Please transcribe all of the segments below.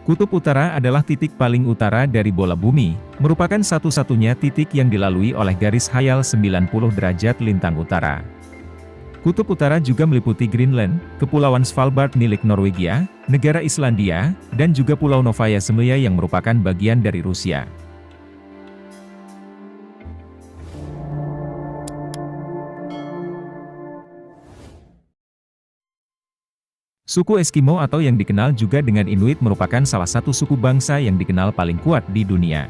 Kutub utara adalah titik paling utara dari bola bumi, merupakan satu-satunya titik yang dilalui oleh garis khayal 90 derajat lintang utara. Kutub utara juga meliputi Greenland, Kepulauan Svalbard milik Norwegia, negara Islandia, dan juga Pulau Novaya Zemlya yang merupakan bagian dari Rusia. Suku Eskimo atau yang dikenal juga dengan Inuit merupakan salah satu suku bangsa yang dikenal paling kuat di dunia.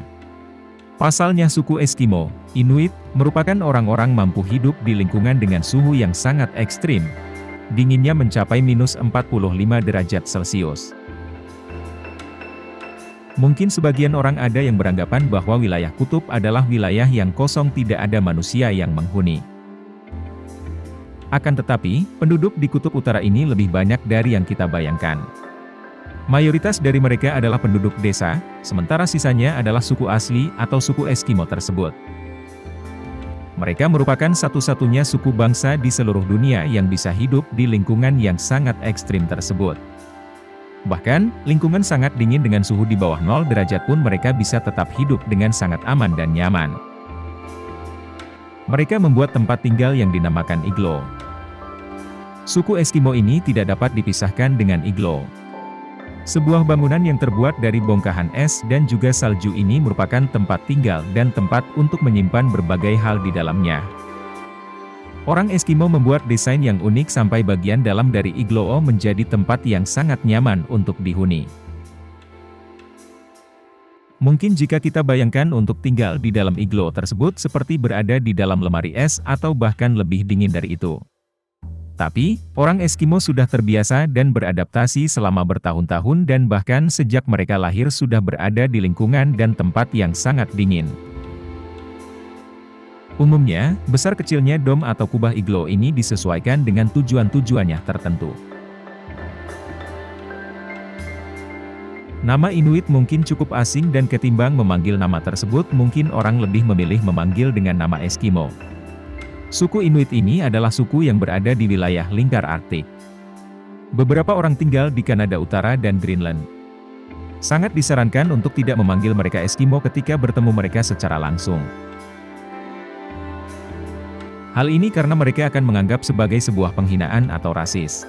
Pasalnya suku Eskimo, Inuit, merupakan orang-orang mampu hidup di lingkungan dengan suhu yang sangat ekstrim. Dinginnya mencapai minus 45 derajat Celcius. Mungkin sebagian orang ada yang beranggapan bahwa wilayah kutub adalah wilayah yang kosong tidak ada manusia yang menghuni. Akan tetapi, penduduk di kutub utara ini lebih banyak dari yang kita bayangkan. Mayoritas dari mereka adalah penduduk desa, sementara sisanya adalah suku asli atau suku Eskimo tersebut. Mereka merupakan satu-satunya suku bangsa di seluruh dunia yang bisa hidup di lingkungan yang sangat ekstrim tersebut. Bahkan, lingkungan sangat dingin dengan suhu di bawah 0 derajat pun mereka bisa tetap hidup dengan sangat aman dan nyaman. Mereka membuat tempat tinggal yang dinamakan iglo. Suku Eskimo ini tidak dapat dipisahkan dengan iglo. Sebuah bangunan yang terbuat dari bongkahan es dan juga salju ini merupakan tempat tinggal dan tempat untuk menyimpan berbagai hal di dalamnya. Orang Eskimo membuat desain yang unik sampai bagian dalam dari iglo menjadi tempat yang sangat nyaman untuk dihuni. Mungkin jika kita bayangkan untuk tinggal di dalam iglo tersebut seperti berada di dalam lemari es atau bahkan lebih dingin dari itu. Tapi, orang Eskimo sudah terbiasa dan beradaptasi selama bertahun-tahun dan bahkan sejak mereka lahir sudah berada di lingkungan dan tempat yang sangat dingin. Umumnya, besar kecilnya dom atau kubah iglo ini disesuaikan dengan tujuan-tujuannya tertentu. Nama Inuit mungkin cukup asing dan ketimbang memanggil nama tersebut mungkin orang lebih memilih memanggil dengan nama Eskimo. Suku Inuit ini adalah suku yang berada di wilayah lingkar Arktik. Beberapa orang tinggal di Kanada Utara dan Greenland. Sangat disarankan untuk tidak memanggil mereka Eskimo ketika bertemu mereka secara langsung. Hal ini karena mereka akan menganggap sebagai sebuah penghinaan atau rasis.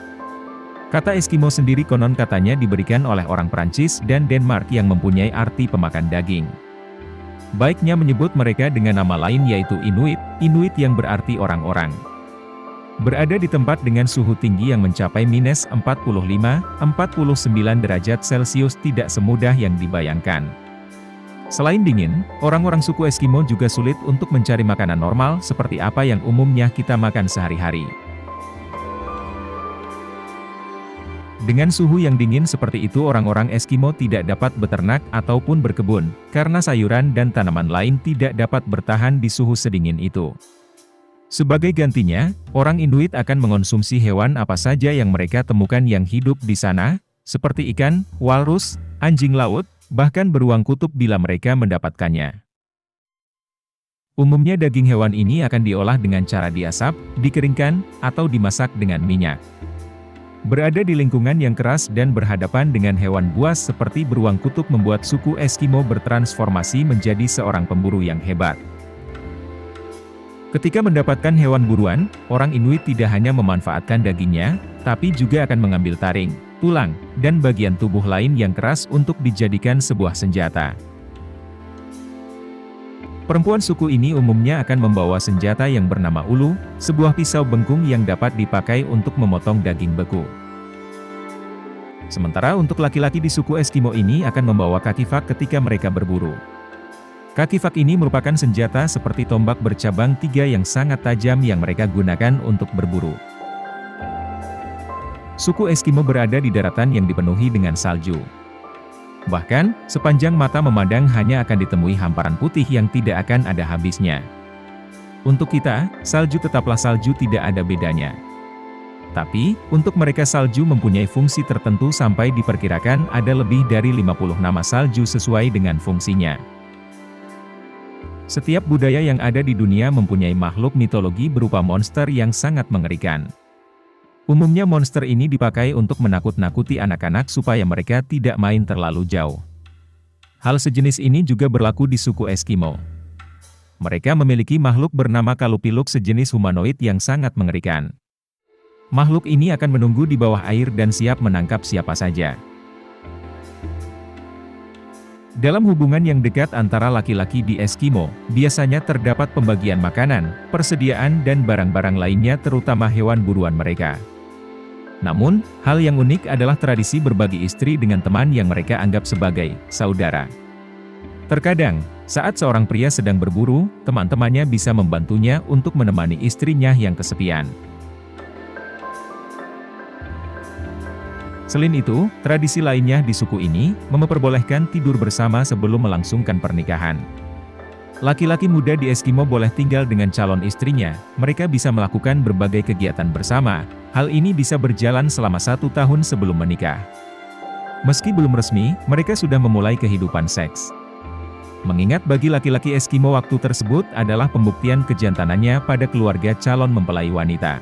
Kata Eskimo sendiri konon katanya diberikan oleh orang Prancis dan Denmark yang mempunyai arti pemakan daging. Baiknya menyebut mereka dengan nama lain yaitu Inuit, Inuit yang berarti orang-orang. Berada di tempat dengan suhu tinggi yang mencapai minus 45-49 derajat Celcius tidak semudah yang dibayangkan. Selain dingin, orang-orang suku Eskimo juga sulit untuk mencari makanan normal seperti apa yang umumnya kita makan sehari-hari. Dengan suhu yang dingin seperti itu orang-orang Eskimo tidak dapat beternak ataupun berkebun, karena sayuran dan tanaman lain tidak dapat bertahan di suhu sedingin itu. Sebagai gantinya, orang Inuit akan mengonsumsi hewan apa saja yang mereka temukan yang hidup di sana, seperti ikan, walrus, anjing laut, bahkan beruang kutub bila mereka mendapatkannya. Umumnya daging hewan ini akan diolah dengan cara diasap, dikeringkan, atau dimasak dengan minyak. Berada di lingkungan yang keras dan berhadapan dengan hewan buas seperti beruang kutub membuat suku Eskimo bertransformasi menjadi seorang pemburu yang hebat. Ketika mendapatkan hewan buruan, orang Inuit tidak hanya memanfaatkan dagingnya, tapi juga akan mengambil taring, tulang, dan bagian tubuh lain yang keras untuk dijadikan sebuah senjata. Perempuan suku ini umumnya akan membawa senjata yang bernama ulu, sebuah pisau bengkung yang dapat dipakai untuk memotong daging beku. Sementara untuk laki-laki di suku Eskimo ini akan membawa kakifak ketika mereka berburu. Kakifak ini merupakan senjata seperti tombak bercabang 3 yang sangat tajam yang mereka gunakan untuk berburu. Suku Eskimo berada di daratan yang dipenuhi dengan salju. Bahkan, sepanjang mata memandang hanya akan ditemui hamparan putih yang tidak akan ada habisnya. Untuk kita, salju tetaplah salju tidak ada bedanya. Tapi, untuk mereka salju mempunyai fungsi tertentu sampai diperkirakan ada lebih dari 50 nama salju sesuai dengan fungsinya. Setiap budaya yang ada di dunia mempunyai makhluk mitologi berupa monster yang sangat mengerikan. Umumnya monster ini dipakai untuk menakut-nakuti anak-anak supaya mereka tidak main terlalu jauh. Hal sejenis ini juga berlaku di suku Eskimo. Mereka memiliki makhluk bernama Kalupiluk sejenis humanoid yang sangat mengerikan. Makhluk ini akan menunggu di bawah air dan siap menangkap siapa saja. Dalam hubungan yang dekat antara laki-laki di Eskimo, biasanya terdapat pembagian makanan, persediaan dan barang-barang lainnya terutama hewan buruan mereka. Namun, hal yang unik adalah tradisi berbagi istri dengan teman yang mereka anggap sebagai saudara. Terkadang, saat seorang pria sedang berburu, teman-temannya bisa membantunya untuk menemani istrinya yang kesepian. Selain itu, tradisi lainnya di suku ini, memperbolehkan tidur bersama sebelum melangsungkan pernikahan. Laki-laki muda di Eskimo boleh tinggal dengan calon istrinya, mereka bisa melakukan berbagai kegiatan bersama, hal ini bisa berjalan selama 1 tahun sebelum menikah. Meski belum resmi, mereka sudah memulai kehidupan seks. Mengingat bagi laki-laki Eskimo waktu tersebut adalah pembuktian kejantanannya pada keluarga calon mempelai wanita.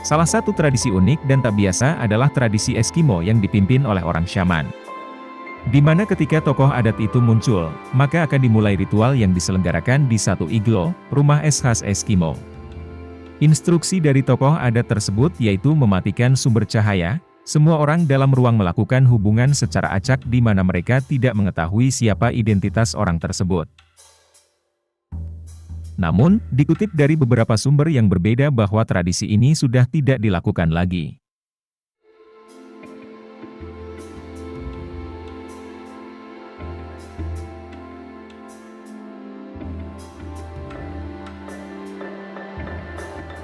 Salah satu tradisi unik dan tak biasa adalah tradisi Eskimo yang dipimpin oleh orang syaman. Di mana ketika tokoh adat itu muncul, maka akan dimulai ritual yang diselenggarakan di satu iglo, rumah es khas Eskimo. Instruksi dari tokoh adat tersebut yaitu mematikan sumber cahaya, semua orang dalam ruang melakukan hubungan secara acak di mana mereka tidak mengetahui siapa identitas orang tersebut. Namun, dikutip dari beberapa sumber yang berbeda bahwa tradisi ini sudah tidak dilakukan lagi.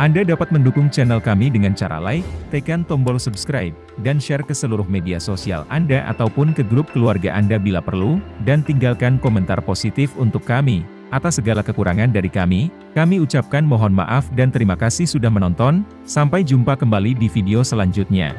Anda dapat mendukung channel kami dengan cara like, tekan tombol subscribe, dan share ke seluruh media sosial Anda ataupun ke grup keluarga Anda bila perlu, dan tinggalkan komentar positif untuk kami. Atas segala kekurangan dari kami ucapkan mohon maaf dan terima kasih sudah menonton, sampai jumpa kembali di video selanjutnya.